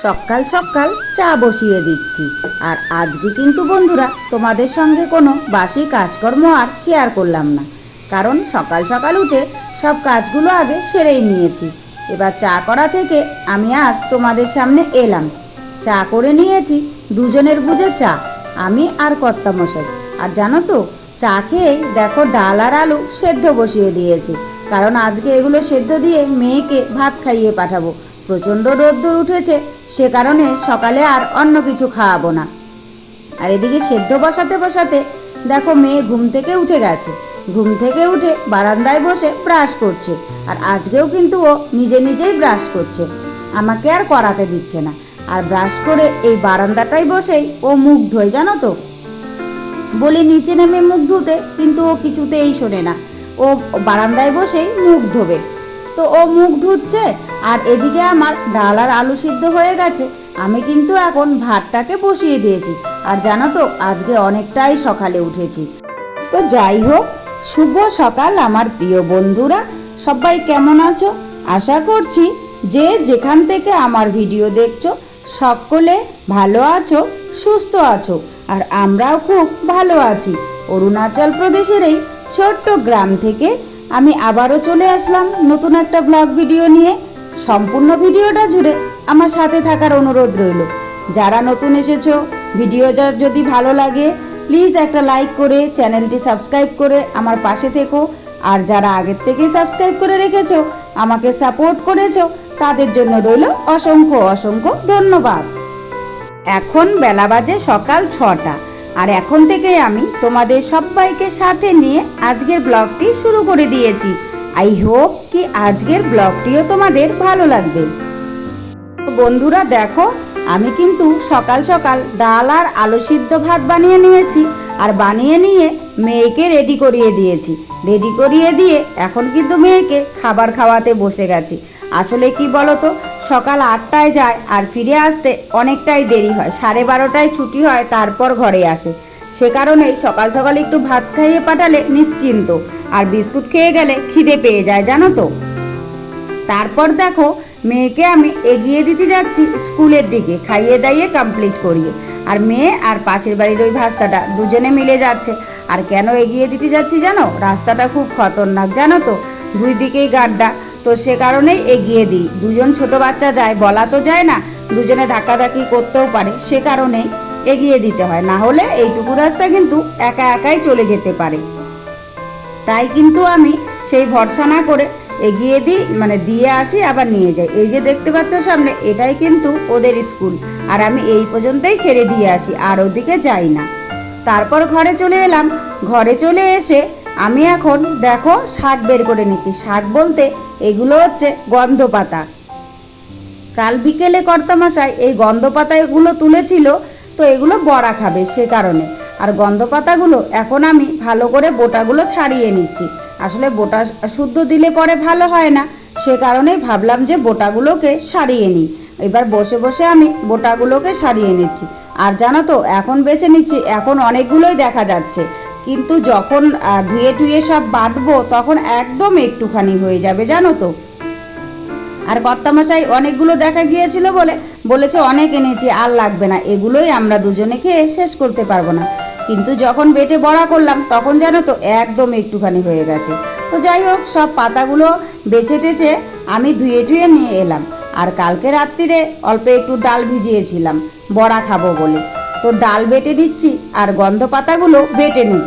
সকাল সকাল চা বসিয়ে দিচ্ছি। আর আজকে কিন্তু বন্ধুরা তোমাদের সঙ্গে কোনো বাসি কাজকর্ম আর শেয়ার করলাম না, কারণ সকাল সকাল উঠে সব কাজগুলো আগে সেরেই নিয়েছি। এবার চা করা থেকে আমি আজ তোমাদের সামনে এলাম। চা করে নিয়েছি দুজনের বুঝে চা, আমি আর কর্তামশাই। আর জানো তো, চা খেয়েই দেখো ডাল আর আলু সেদ্ধ বসিয়ে দিয়েছি, কারণ আজকে এগুলো সেদ্ধ দিয়ে মেয়েকে ভাত খাইয়ে পাঠাবো। প্রচণ্ড রোদ্দুর উঠেছে, সে কারণে সকালে আর অন্য কিছু খাওয়াবো না। আর এদিকে সেদ্ধ বসাতে বসাতে দেখো মেয়ে ঘুম থেকে উঠে গেছে। ঘুম থেকে উঠে বারান্দায় বসে ব্রাশ করছে। আর আজকেও কিন্তু ও নিজে নিজেই ব্রাশ করছে, আমাকে আর করাতে দিচ্ছে না। আর ব্রাশ করে এই বারান্দাটাই বসেই ও মুখ ধোয়, জানো তো। বলি নিচে নেমে মুখ ধুতে, কিন্তু ও কিছুতেই শোনে না, ও বারান্দায় বসেই মুখ ধোবে। তো ও মুখ ধুচ্ছে, আর এদিকে আমার ডাল আর আলু সিদ্ধ হয়ে গেছে। আমি কিন্তু এখন ভাতটাকে বসিয়ে দিয়েছি। আর জানো তো, আজকে অনেকটাই সকালে উঠেছি। তো যাই হোক, শুভ সকাল আমার প্রিয় বন্ধুরা, সবাই কেমন আছো? আশা করছি যে যেখান থেকে আমার ভিডিও দেখছো সকলে ভালো আছো, সুস্থ আছো। আর আমরাও খুব ভালো আছি। অরুণাচল প্রদেশের এই ছোট্ট গ্রাম থেকে আমি আবারও চলে আসলাম নতুন একটা ব্লগ ভিডিও নিয়ে। সম্পূর্ণ ভিডিওটা জুড়ে আমার সাথে থাকার অনুরোধ রইল। যারা নতুন এসেছো, ভিডিওটা যদি ভালো লাগে প্লিজ একটা লাইক করে চ্যানেলটি সাবস্ক্রাইব করে আমার পাশে থেকো। আর যারা আগের থেকেই সাবস্ক্রাইব করে রেখেছো, আমাকে সাপোর্ট করেছো, তাদের জন্য রইল অসংখ্য অসংখ্য ধন্যবাদ। এখন বেলা বাজে সকাল 6টা, আর এখন থেকে আমি তোমাদের সবাইকে সাথে নিয়ে আজকের ব্লগটি শুরু করে দিয়েছি। আই হোপ কি আজকের ব্লগটিও তোমাদের ভালো লাগবে। বন্ধুরা দেখো, আমি কিন্তু সকাল সকাল ডাল আর আলু সিদ্ধ ভাত বানিয়ে নিয়েছি। আর বানিয়ে নিয়ে মেয়েকে রেডি করিয়ে দিয়েছি। রেডি করিয়ে দিয়ে এখন কিন্তু মেয়েকে খাবার খাওয়াতে বসে গেছি। আসলে কি বলতো, সকাল 8টায় যায় আর ফিরে আসতে অনেকটাই দেরি হয়, 12:30টায় ছুটি হয়, তারপর ঘরে আসে। সে কারণে সকাল সকাল একটু ভাত খাইয়ে পাঠালে নিশ্চিন্ত, আর বিস্কুট খেয়ে গেলে খিদে পেয়ে যায়, জানো তো। তারপর দেখো মেয়েকে আমি এগিয়ে দিতে যাচ্ছি স্কুলের দিকে, খাইয়ে দাইয়ে কমপ্লিট করিয়ে। আর মেয়ে আর পাশের বাড়ির ওই ভাস্তাটা দুজনে মিলে যাচ্ছে। আর কেন এগিয়ে দিতে যাচ্ছি জানো? রাস্তাটা খুব খতরনাক, জানো তো, দুই দিকেই গাড্ডা। তো সে কারণেই এগিয়ে দিই। দুজন ছোট বাচ্চা যায়, বলা তো যায় না, দুজনে ধাক্কাধাক্কি করতেও পারে, সে কারণেই এগিয়ে দিতে হয়। না হলে এইটুকু রাস্তা কিন্তু একা একাই চলে যেতে পারে। তাই কিন্তু আমি সেই ভরসা না করে এগিয়ে দিই, মানে দিয়ে আসি আবার নিয়ে যাই। এই যে দেখতে পাচ্ছ সামনে, এটাই কিন্তু ওদের স্কুল। আর আমি এই পর্যন্তই ছেড়ে দিয়ে আসি, আর ওদিকে যাই না। তারপর ঘরে চলে এলাম। ঘরে চলে এসে আমি এখন দেখো শাক বের করে নিচ্ছি। শাক বলতে এগুলো হচ্ছে গন্ধ পাতা। কাল বিকেলে কর্তামশাই এই গন্ধ পাতাগুলো তুলেছিল, তো এগুলো বড়া খাবে, সে কারণে। আর গন্ধ পাতাগুলো এখন আমি ভালো করে বোটাগুলো ছাড়িয়ে নিচ্ছি। আসলে বোটা শুদ্ধ দিলে পরে ভালো হয় না, সে কারণে ভাবলাম যে বোটাগুলোকে সারিয়ে নিই। এবার বসে বসে আমি বোটাগুলোকে সারিয়ে নিচ্ছি। আর জানো তো, এখন বেছে নিচ্ছি, এখন অনেকগুলোই দেখা যাচ্ছে, কিন্তু যখন ধুয়ে টুয়ে সব বাটবো তখন একদম একটুখানি হয়ে যাবে, জানো তো। আর কর্তামশাই অনেকগুলো দেখা গিয়েছিল বলে বলেছে অনেক এনেছি, আর লাগবে না, এগুলোই আমরা দুজনে খেয়ে শেষ করতে পারবো না। কিন্তু যখন বেটে বড়া করলাম তখন জানো তো একদম একটুখানি হয়ে গেছে। তো যাই হোক, সব পাতাগুলো বেছে টেছে আমি ধুয়ে টুয়ে নিয়ে এলাম। আর কালকে রাত্রিরে অল্প একটু ডাল ভিজিয়েছিলাম বড়া খাবো বলে। তো ডাল বেটে দিচ্ছি আর গন্ধ পাতাগুলো বেটে নেব।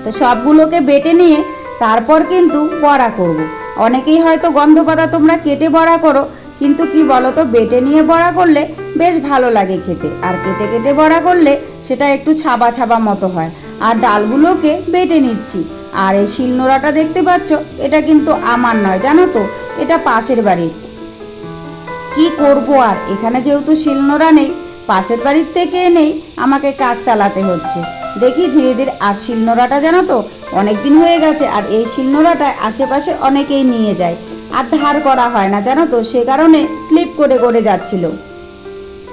তো সবগুলোকে বেটে নিয়ে তারপর কিন্তু বড়া করব। অনেকেই হয়তো গন্ধ পাতা তোমরা কেটে বড়া করো, কিন্তু কি বলো তো, বেটে নিয়ে বড়া করলে বেশ ভালো লাগে খেতে। আর কেটে কেটে বড়া করলে সেটা একটু ছাবা ছাবা মতো হয়। আর ডালগুলোকে বেটে নিচ্ছি। আর এই শিলনোড়াটা দেখতে পাচ্ছ, এটা কিন্তু আমার নয়, জানো তো, এটা পাশের বাড়ির। কি করব আর, এখানে যেহেতু শিলনোড়া নেই, পাশের বাড়ির থেকে এনেই আমাকে কাজ চালাতে হচ্ছে। দেখি ধীরে ধীরে। আর শিলনোড়াটা জানো তো অনেক দিন হয়ে গেছে, আর এই শিলনোড়াটায় আশেপাশে অনেকেই নিয়ে যায়, আর ধার করা হয় না, জানো তো, সে কারণে স্লিপ করে করে যাচ্ছিল।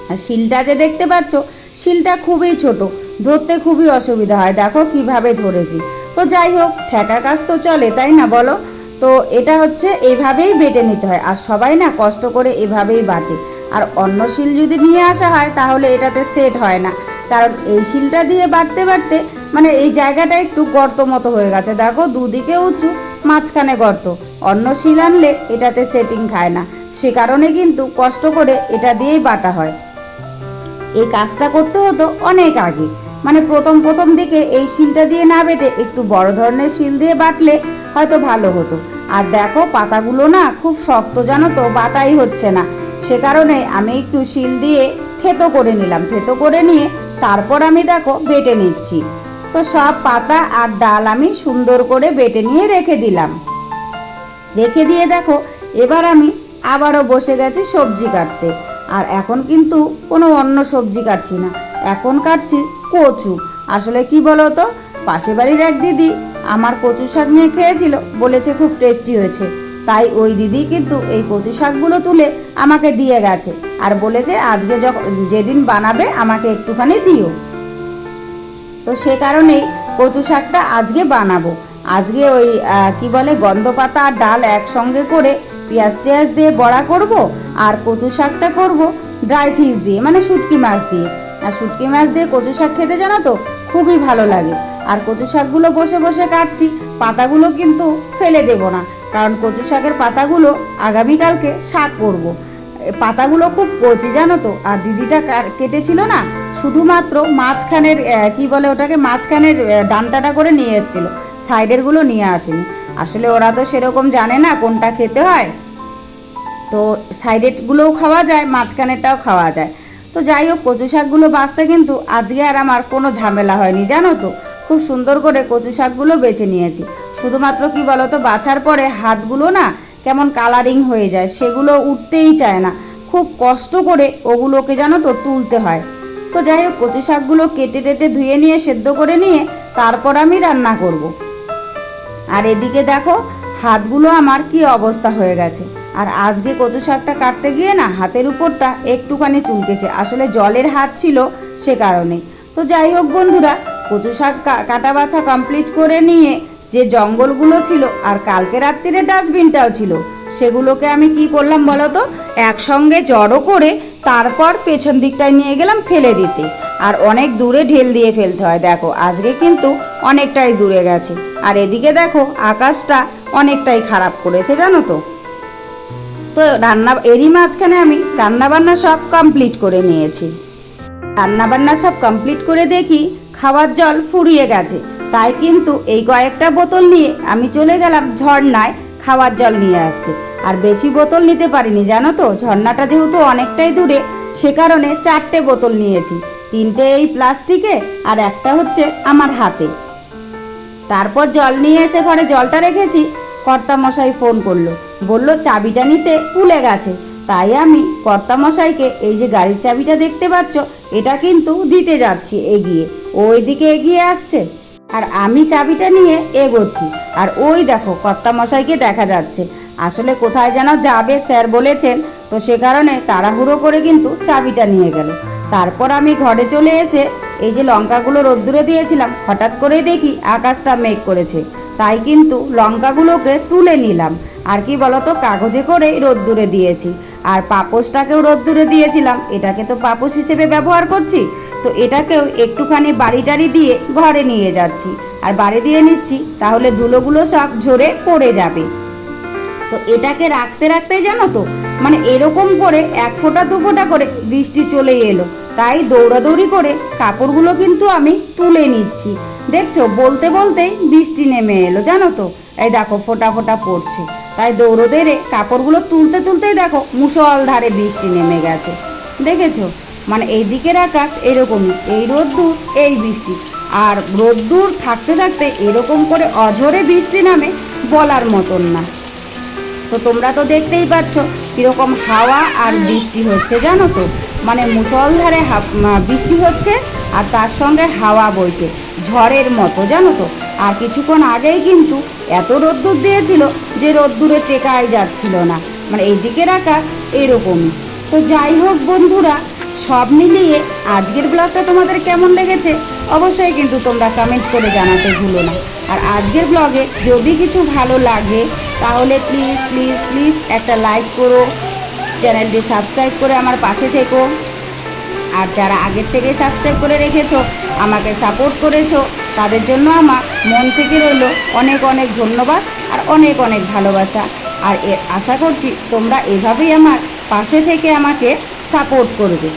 আর শিলটা যে দেখতে পাচ্ছ, শিলটা খুবই ছোট, ধরতে খুবই অসুবিধা হয়। দেখো কিভাবে ধরেছি। তো যাই হোক, ঠেকা কাজ তো চলে, তাই না বলো। তো এটা হচ্ছে এইভাবেই বেটে নিতে হয়। আর সবাই না কষ্ট করে এভাবেই বাটে। আর অন্য শিল যদি নিয়ে আসা হয় তাহলে এটাতে সেট হয় না, কারণ এই শিলটা দিয়ে বাটতে বাটতে মানে এই জায়গাটা একটু গর্ত মতো হয়ে গেছে। দেখো দুদিকে উঁচু, মাঝখানে গর্ত। অন্য শিল আনলে এটাতে সেটিং খায় না, সে কারণে কিন্তু কষ্ট করে এটা দিয়েই বাটা হয়। এই কাজটা করতে হতো অনেক আগে, মানে প্রথম প্রথম দিকে এই শিলটা দিয়ে না বেটে একটু বড় ধরনের শিল দিয়ে বাটলে হয়তো ভালো হতো। আর দেখো পাতাগুলো না খুব শক্ত, জানো তো, বাটাই হচ্ছে না। সে কারণে আমি একটু শিল দিয়ে থেতো করে নিলাম। থেতো করে নিয়ে তারপর আমি দেখো বেটে নিচ্ছি। তো সব পাতা আর ডাল আমি সুন্দর করে বেটে নিয়ে রেখে দিলাম। রেখে দিয়ে দেখো এবার আমি আবারও বসে গেছি সবজি কাটতে। আর এখন কিন্তু কোনো অন্য সবজি কাটছি না, এখন কাটছি কচু। আসলে কি বলো তো, পাশের বাড়ির এক দিদি আমার কচু শাক নিয়ে খেয়েছিল, বলেছে খুব টেস্টি হয়েছে। তাই ওই দিদি কিন্তু এই কচু শাকগুলো তুলে আমাকে দিয়ে গেছে আর বলেছে আজকে যেদিন বানাবে আমাকে একটুখানি দিও। তো সে কারণেই কচু শাকটা আজকে বানাবো। আজকে ওই কি বলে গন্ধ পাতা আর ডাল একসঙ্গে করে পেঁয়াজ টেয়াজ দিয়ে বড়া করব, আর কচু শাকটা করব ড্রাই ফিশ দিয়ে, মানে শুটকি মাছ দিয়ে। আর শুটকি মাছ দিয়ে কচু শাক খেতে জানো তো খুবই ভালো লাগে। আর কচু শাকগুলো বসে বসে কাটছি, পাতাগুলো কিন্তু ফেলে দেব না, কারণ কচু শাকের পাতাগুলো আগামীকালকে শাক করব। পাতাগুলো খুব কচি জানো তো, আর দিদিটা কেটেছিল না শুধুমাত্র মাঝখানের কি বলে ওটাকে, মাঝখানের ডান্টাটা করে নিয়ে এসেছিল, সাইডের গুলো নিয়ে আসেনি। আসলে ওরা তো সেরকম জানে না কোনটা খেতে হয়, তো সাইডের গুলোও খাওয়া যায়, মাঝখানেরটাও খাওয়া যায়। তো যাই হোক, কচু শাকগুলো বাছতে কিন্তু আজকে আর আমার কোনো ঝামেলা হয়নি জানো তো। খুব সুন্দর করে কচু শাকগুলো বেছে নিয়েছি। শুধুমাত্র কি বলো তো, বাছার পরে হাতগুলো না কেমন কালারিং হয়ে যায়, সেগুলো উঠতেই চায় না, খুব কষ্ট করে ওগুলোকে জানো তো তুলতে হয়। তো যাই হোক, কচু শাকগুলো কেটে টেটে ধুয়ে নিয়ে সেদ্ধ করে নিয়ে তারপর আমি রান্না করব। আর এদিকে দেখো হাতগুলো আমার কি অবস্থা হয়ে গেছে। আর আজকে কচু শাকটা কাটতে গিয়ে না হাতের উপরটা একটুখানি চুলকেছে, আসলে জলের হাত ছিল সে কারণে। তো যাই হোক বন্ধুরা, কচু শাক কাটা বাছা কমপ্লিট করে নিয়ে যে জঙ্গলগুলো ছিল আর কালকে রাত্রিরে ডাস্টবিনটাও ছিল, সেগুলোকে আমি কি করলাম বলো তো, একসঙ্গে জড়ো করে তারপর পেছন দিকটায় নিয়ে গেলাম ফেলে দিতে। আর অনেক দূরে ঢেল দিয়ে ফেলতে হয়। দেখো আজকে কিন্তু অনেকটাই দূরে গেছে। আর এদিকে দেখো আকাশটা অনেকটাই খারাপ করেছে জানো তো। তো এরই মাঝখানে আমি রান্নাবান্না সব কমপ্লিট করে নিয়েছি। রান্নাবান্না সব কমপ্লিট করে দেখি খাওয়ার জল ফুরিয়ে গেছে। তাই কিন্তু এই কয়েকটা বোতল নিয়ে আমি চলে গেলাম ঝর্ণায় খাওয়ার জল নিয়ে আসতে। আর বেশি বোতল নিতে পারিনি জানো তো, ঝর্ণাটা যেহেতু অনেকটাই দূরে, সে কারণে 4টে বোতল নিয়েছি। 3টে এই প্লাস্টিকে আর একটা হচ্ছে আমার হাতে। তারপর জল নিয়ে এসে ঘরে জলটা রেখেছি। কর্তামশাই ফোন করলো, বলল চাবিটা নিতে ভুলে গেছে। তাই আমি কর্তামশাইকে এই যে গাড়ির চাবিটা দেখতে পাচ্ছ, এটা কিন্তু দিতে যাচ্ছি এগিয়ে। ওইদিকে এগিয়ে আসছে আর আমি চাবিটা নিয়ে এগোচ্ছি। আর ওই দেখো কর্তামশাইকে দেখা যাচ্ছে। আসলে কোথায় যেন যাবে স্যার বলেছেন, তো সে কারণে তাড়াহুড়ো করে কিন্তু চাবিটা নিয়ে গেল। তারপর আমি ঘরে চলে এসে এই যে লঙ্কাগুলো রোদ্দুরে দিয়েছিলাম, হঠাৎ করে দেখি আকাশটা মেঘ করেছে। তাই কিন্তু লঙ্কাগুলোকে তুলে নিলাম। আর কি বলতো, কাগজে করে রোদ্দুরে দিয়েছি। আর পাপোশটাকেও রোদ্দুরে দিয়েছিলাম, এটাকে তো পাপোশ হিসেবে ব্যবহার করছি। তো এটাকেও একটুখানি বাড়ি টাড়ি দিয়ে ঘরে নিয়ে যাচ্ছি আর বাড়ি দিয়ে নিচ্ছি, তাহলে ধুলোগুলো সব ঝরে পড়ে যাবে। তো এটাকে রাখতে রাখতেই জানো তো, মানে এরকম করে 1 ফোঁটা 2 ফোঁটা করে বৃষ্টি চলে এলো। তাই দৌড়াদৌড়ি করে কাপড়গুলো কিন্তু আমি তুলে নিচ্ছি। দেখছো, বলতে বলতেই বৃষ্টি নেমে এলো জানো তো, এই দেখো ফোঁটা ফোঁটা পড়ছে। তাই দৌড়োদৌড়ে কাপড়গুলো তুলতে তুলতেই দেখো মুষলধারে বৃষ্টি নেমে গেছে। দেখেছো, মানে এই দিকের আকাশ এরকমই, এই রোদ্দুর এই বৃষ্টি। আর রোদ্দুর থাকতে থাকতে এরকম করে অঝরে বৃষ্টি নামে বলার মতন না। তো তোমরা তো দেখতেই পাচ্ছ কীরকম হাওয়া আর বৃষ্টি হচ্ছে জানো তো, মানে মুষলধারে বৃষ্টি হচ্ছে আর তার সঙ্গে হাওয়া বইছে ঝড়ের মতো জানো তো। আর কিছুক্ষণ আগেই কিন্তু এত রোদ্দুর দিয়েছিল যে রোদ্দুরে টেকাই যাচ্ছিল না, মানে এই দিকের আকাশ এরকমই। তো যাই হোক বন্ধুরা, সব মিলিয়ে আজকের ব্লগটা তোমাদের কেমন লেগেছে অবশ্যই কিন্তু তোমরা কমেন্ট করে জানাতে ভুলো না। আর আজকের ব্লগে যদি কিছু ভালো লাগে তাহলে প্লিজ প্লিজ প্লিজ একটা লাইক করো, চ্যানেলটি সাবস্ক্রাইব করে আমার পাশে থেকো। আর যারা আগের থেকে সাবস্ক্রাইব করে রেখেছো, আমাকে সাপোর্ট করেছো, তাদের জন্য আমার মন থেকে রইল অনেক অনেক ধন্যবাদ আর অনেক অনেক ভালোবাসা। আর আশা করছি তোমরা এভাবেই আমার পাশে থেকে আমাকে সাপোর্ট করবে।